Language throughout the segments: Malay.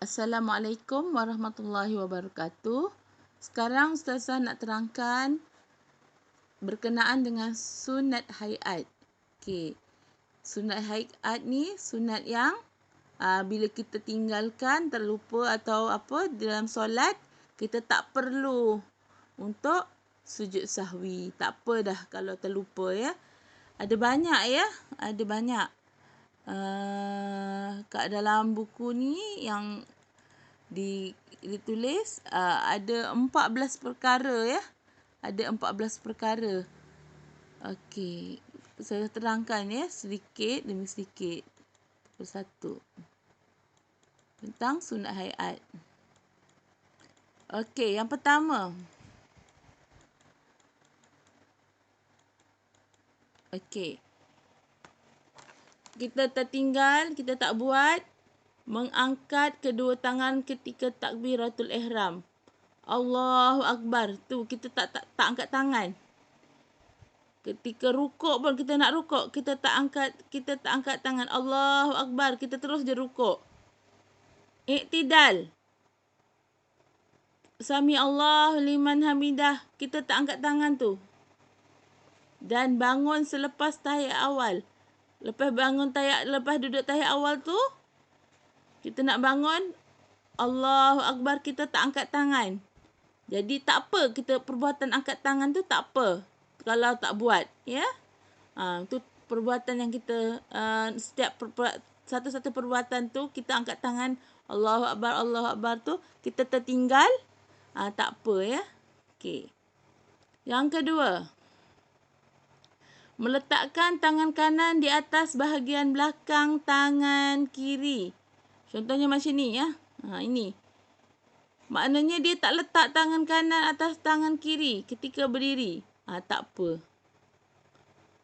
Assalamualaikum warahmatullahi wabarakatuh. Sekarang Ustazah nak terangkan berkenaan dengan sunat hayat. Okey. Sunat hayat ni sunat yang bila kita tinggalkan, terlupa atau apa dalam solat, kita tak perlu untuk sujud sahwi. Tak apa dah kalau terlupa ya. Ada banyak ya. Ada banyak. Kat dalam buku ni yang ditulis ada 14 perkara ya. Ada 14 perkara. Okey. Saya terangkan ya sedikit demi sedikit. Persatu. Tentang sunat hayat. Okey, yang pertama. Okey. Kita tertinggal, kita tak buat mengangkat kedua tangan ketika takbiratul ihram. Allahu Akbar. Tu kita tak angkat tangan. Ketika rukuk pun kita nak rukuk, kita tak angkat tangan. Allahu Akbar. Kita terus je rukuk. Iktidal. Sami Allahu liman hamidah. Kita tak angkat tangan tu. Dan bangun selepas tahiyat awal. Lepas duduk tahiyat awal tu, kita nak bangun, Allahu Akbar, kita tak angkat tangan. Jadi tak apa, kita perbuatan angkat tangan tu tak apa kalau tak buat, ya. Tu perbuatan yang kita setiap satu-satu perbuatan tu kita angkat tangan Allahu Akbar tu kita tertinggal, tak apa ya. Okey. Yang kedua, meletakkan tangan kanan di atas bahagian belakang tangan kiri. Contohnya macam ni ya. Ini. Maknanya dia tak letak tangan kanan atas tangan kiri ketika berdiri. Tak apa.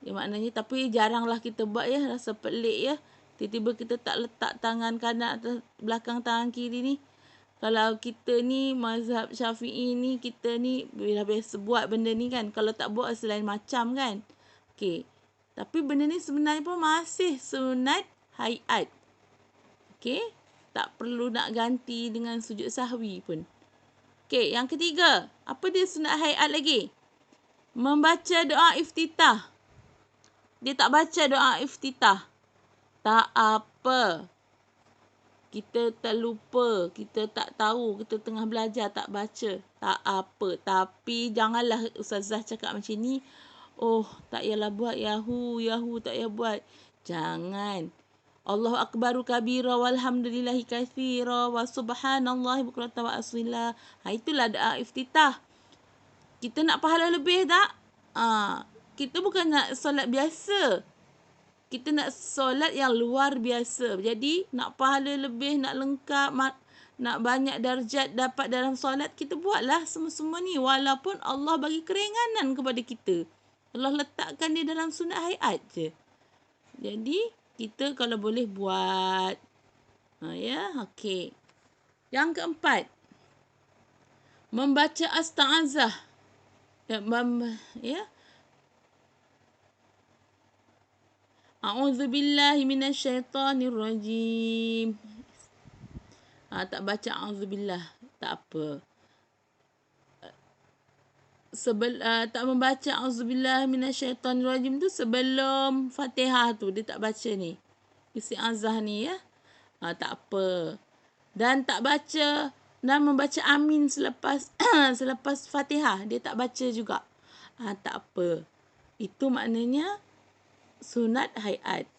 Ya, maknanya tapi jaranglah kita buat ya. Rasa pelik ya. Tiba-tiba kita tak letak tangan kanan atas belakang tangan kiri ni. Kalau kita ni mazhab Syafi'i ni, kita ni biasa buat benda ni kan. Kalau tak buat selain macam kan. Okey. Tapi benda ni sebenarnya pun masih sunat hayat. Okey. Tak perlu nak ganti dengan sujud sahwi pun. Okey, yang ketiga. Apa dia sunat hayat lagi? Membaca doa iftitah. Dia tak baca doa iftitah. Tak apa. Kita terlupa. Kita tak tahu. Kita tengah belajar tak baca. Tak apa. Tapi janganlah Ustazah cakap macam ni. Oh, tak payahlah buat Yahoo tak payah buat. Jangan. Allahu Akbaru kabira walhamdulillahi katsira wa subhanallahi bukratan wa asila. Itulah doa iftitah. Kita nak pahala lebih tak? Kita bukan nak solat biasa. Kita nak solat yang luar biasa. Jadi, nak pahala lebih, nak lengkap, nak banyak darjat dapat dalam solat, kita buatlah semua-semua ni. Walaupun Allah bagi keringanan kepada kita. Allah letakkan dia dalam sunat hayat je. Jadi, kita kalau boleh buat. Ya, okey. Yang keempat. Membaca asta'azah. Ya. A'udzubillahi minasyaitonirrajim. Tak baca a'udzubillah. Tak apa. Tak membaca auzubillah minasyaitonirrajim tu sebelum Fatihah tu dia tak baca ni. Isti'azah ni ya. Tak apa. Dan tak baca dan membaca amin selepas selepas Fatihah dia tak baca juga. Tak apa. Itu maknanya sunat hayat.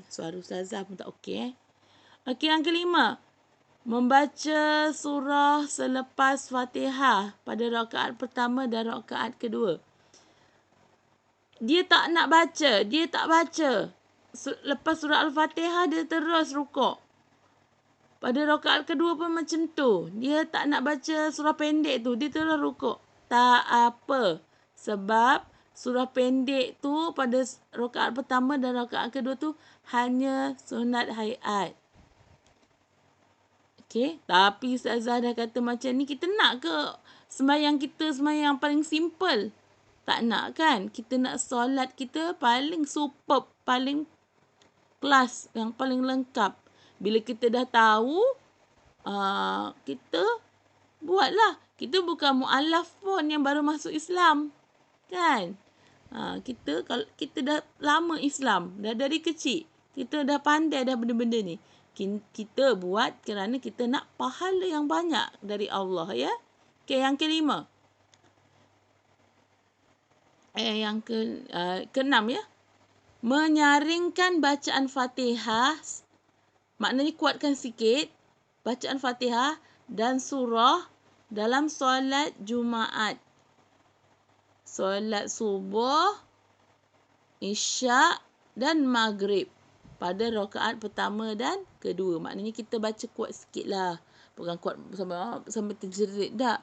Suara Ustazah pun tak okey. Okey, yang kelima. Membaca surah selepas Fatihah pada rakaat pertama dan rakaat kedua. Dia tak nak baca. Dia tak baca. Lepas surah Al-Fatihah, dia terus rukuk. Pada rakaat kedua pun macam tu. Dia tak nak baca surah pendek tu. Dia terus rukuk. Tak apa. Sebab surah pendek tu pada rakaat pertama dan rakaat kedua tu hanya sunat hayat. Okey, tapi Ustazah dah kata macam ni, kita nak ke sembahyang kita sembahyang yang paling simple? Tak nak kan? Kita nak solat kita paling superb, paling kelas, yang paling lengkap. Bila kita dah tahu kita buatlah. Kita bukan mu'alaf pun yang baru masuk Islam. Kan? Kalau kita dah lama Islam, dah dari kecil, kita dah pandai dah benda-benda ni. Kita buat kerana kita nak pahala yang banyak dari Allah, ya. Okay, yang kelima. Keenam, ya. Menyaringkan bacaan Fatihah, maknanya kuatkan sikit bacaan Fatihah dan surah dalam solat Jumaat, solat subuh, isyak dan maghrib pada rakaat pertama dan kedua. Maknanya kita baca kuat sikit lah. Bukan kuat sampai terjerit. Tak.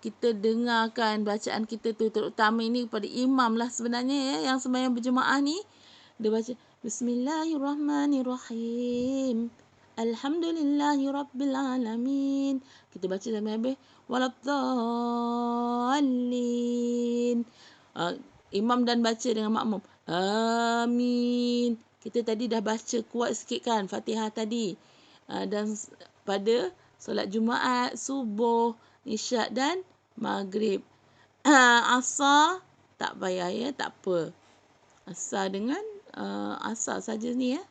Kita dengarkan bacaan kita tu. Terutama ini kepada imam lah sebenarnya, ya, yang sembahyang berjemaah ni. Dia baca Bismillahirrahmanirrahim. Alhamdulillahirrabbilalamin. Kita baca sampai habis. Waladdallin. Imam dan baca dengan makmum. Amin. Kita tadi dah baca kuat sikit kan Fatihah tadi. Dan pada solat Jumaat, subuh, isyak dan maghrib. Asar tak payah, ya, tak apa. Asar dengan asar saja ni, ya.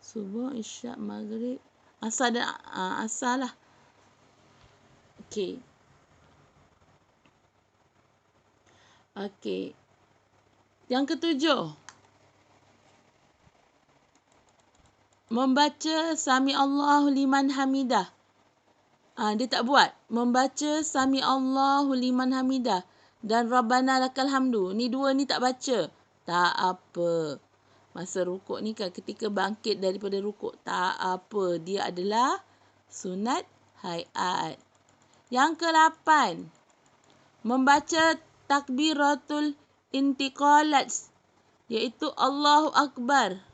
Subuh, isyak, maghrib. Asar dan asar lah. Okey. Okey. Yang ketujuh. Membaca Sami Allahu liman hamidah. Dia tak buat. Membaca Sami Allahu liman hamidah dan Rabbana lakal hamdu. Ni dua ni tak baca. Tak apa. Masa rukuk ni kan, ketika bangkit daripada rukuk, tak apa. Dia adalah sunat hayat. Yang ke-8. Membaca takbiratul intiqalat, iaitu Allahu Akbar.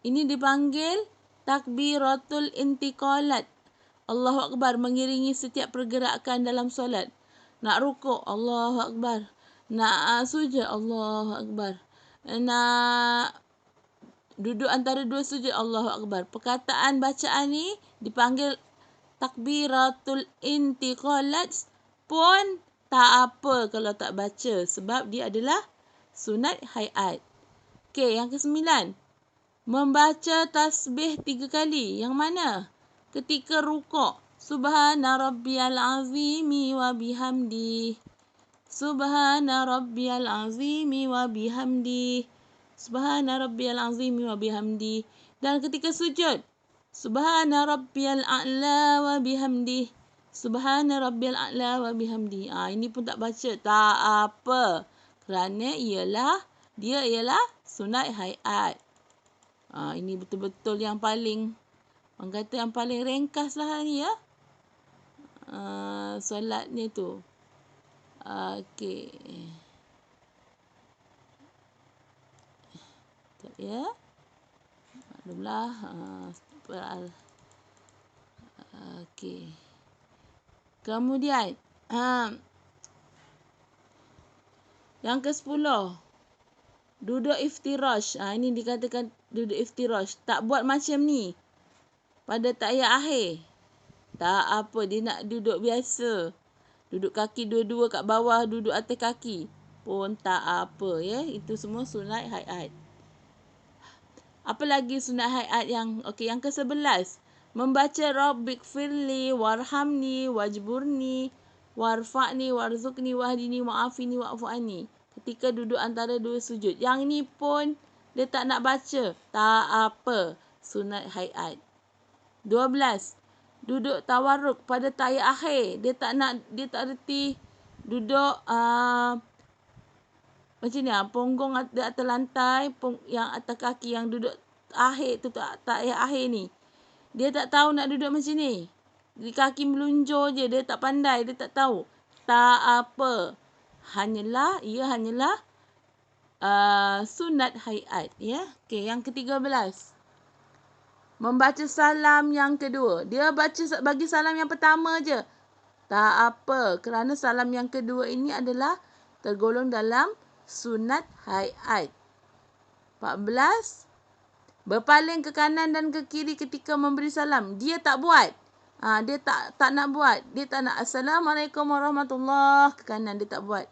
Ini dipanggil takbiratul intiqalat. Allahu Akbar mengiringi setiap pergerakan dalam solat. Nak rukuk, Allahu Akbar. Nak sujud, Allahu Akbar. Nak duduk antara dua sujud, Allahu Akbar. Perkataan bacaan ni dipanggil takbiratul intiqalat pun tak apa kalau tak baca. Sebab dia adalah sunat hayat. Okey, yang ke-9. Membaca tasbih 3 kali. Yang mana? Ketika rukuk. Subhana rabbiyal azimi wa bihamdi. Subhana rabbiyal azimi wa bihamdi. Subhana rabbiyal azimi wa bihamdi. Dan ketika sujud. Subhana rabbiyal a'la wa bihamdi. Subhana rabbiyal a'la wa bihamdi. Ini pun tak baca. Tak apa. Kerana dia ialah sunat hayat. Ini betul-betul yang paling, orang kata yang paling ringkas lah ni, ya. Solatnya tu. Okey. Sekejap, ya. Maklumlah. Okey. Kemudian. Yang ke-10. Duduk iftirash. Ini dikatakan duduk iftirash. Tak buat macam ni pada tahiyat akhir. Tak apa. Dia nak duduk biasa. Duduk kaki dua-dua kat bawah. Duduk atas kaki. Pun tak apa, ya. Itu semua sunat hayat. Apa lagi sunat hayat yang... Okey, yang ke-11. Membaca Rabbighfirli warhamni wajburni warfa'ni warzukni wahdini wa'afini wa'fu'ani. Ketika duduk antara dua sujud. Yang ni pun dia tak nak baca. Tak apa. Sunat hayat. 12. Duduk tawarruk pada tahiyat akhir. Dia tak reti duduk macam ni. Punggung di atas lantai. Yang atas kaki yang duduk akhir tu. Tahiyat akhir ni. Dia tak tahu nak duduk macam ni. Di kaki melunjur je. Dia tak pandai. Dia tak tahu. Tak apa. Ia hanyalah sunat hayat, ya. Okey, yang ke-13. Membaca salam yang kedua. Dia bagi salam yang pertama je. Tak apa, kerana salam yang kedua ini adalah tergolong dalam sunat hayat. 14. Berpaling ke kanan dan ke kiri ketika memberi salam. Dia tak buat. Dia tak nak buat. Dia tak nak Assalamualaikum warahmatullahi ke kanan, dia tak buat.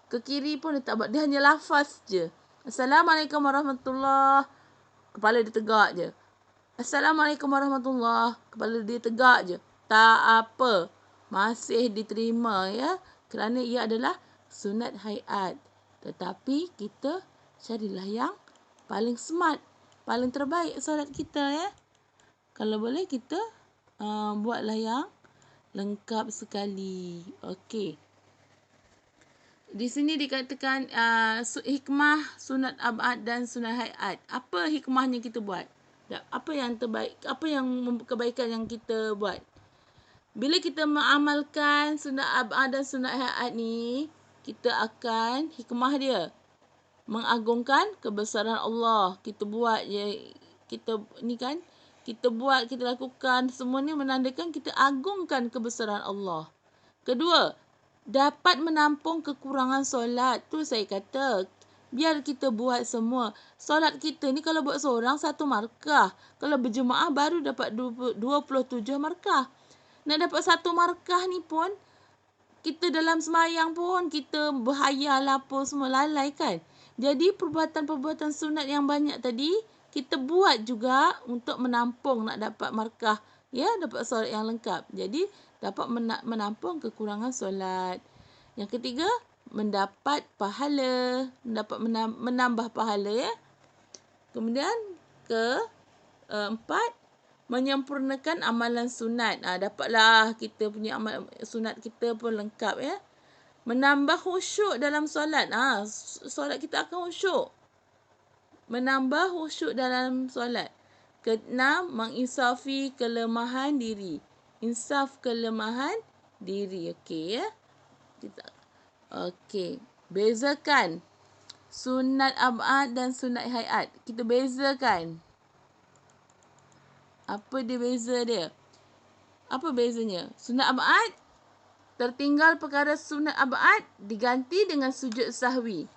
Ke kiri pun dia tak buat. Dia hanya lafaz je. Assalamualaikum warahmatullahi. Kepala dia tegak je. Assalamualaikum warahmatullahi. Kepala dia tegak je. Tak apa. Masih diterima ya. Kerana ia adalah sunat hayat. Tetapi kita carilah yang paling smart. Paling terbaik solat kita ya. Kalau boleh kita buatlah yang lengkap sekali. Okey. Di sini dikatakan hikmah sunat abad dan sunat hayat. Apa hikmahnya kita buat? Apa yang terbaik? Apa yang kebaikan yang kita buat? Bila kita mengamalkan sunat abad dan sunat hayat ni, kita akan hikmah dia mengagungkan kebesaran Allah. Kita buat je, kita ni kan, kita buat, kita lakukan, semua ni menandakan kita agungkan kebesaran Allah. Kedua, dapat menampung kekurangan solat. Tu saya kata, biar kita buat semua. Solat kita ni kalau buat seorang 1 markah. Kalau berjemaah baru dapat 27 markah. Nak dapat 1 markah ni pun, kita dalam semayang pun kita berhayal apa semua lalai kan. Jadi perbuatan-perbuatan sunat yang banyak tadi kita buat juga untuk menampung nak dapat markah ya, dapat solat yang lengkap. Jadi dapat menampung kekurangan solat. Yang ketiga, mendapat pahala, menambah pahala ya. Kemudian keempat, menyempurnakan amalan sunat. Dapatlah kita punya amal sunat kita pun lengkap ya. Menambah khusyuk dalam solat. Solat kita akan khusyuk. Menambah khusyuk dalam solat. Keenam, menginsafi kelemahan diri. Insaf kelemahan diri. Okey ya. Okey. Bezakan sunat abad dan sunat hayat. Kita bezakan. Apa dia beza dia? Apa bezanya? Sunat abad, tertinggal perkara sunat abad diganti dengan sujud sahwi.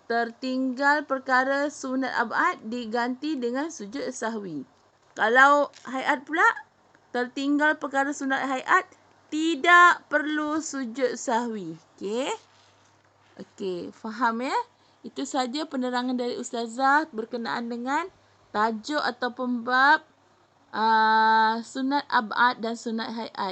Tertinggal perkara sunat abad diganti dengan sujud sahwi. Kalau hayat pula, tertinggal perkara sunat hayat tidak perlu sujud sahwi. Okey, faham ya? Itu saja penerangan dari Ustazah berkenaan dengan tajuk ataupun bab sunat abad dan sunat hayat.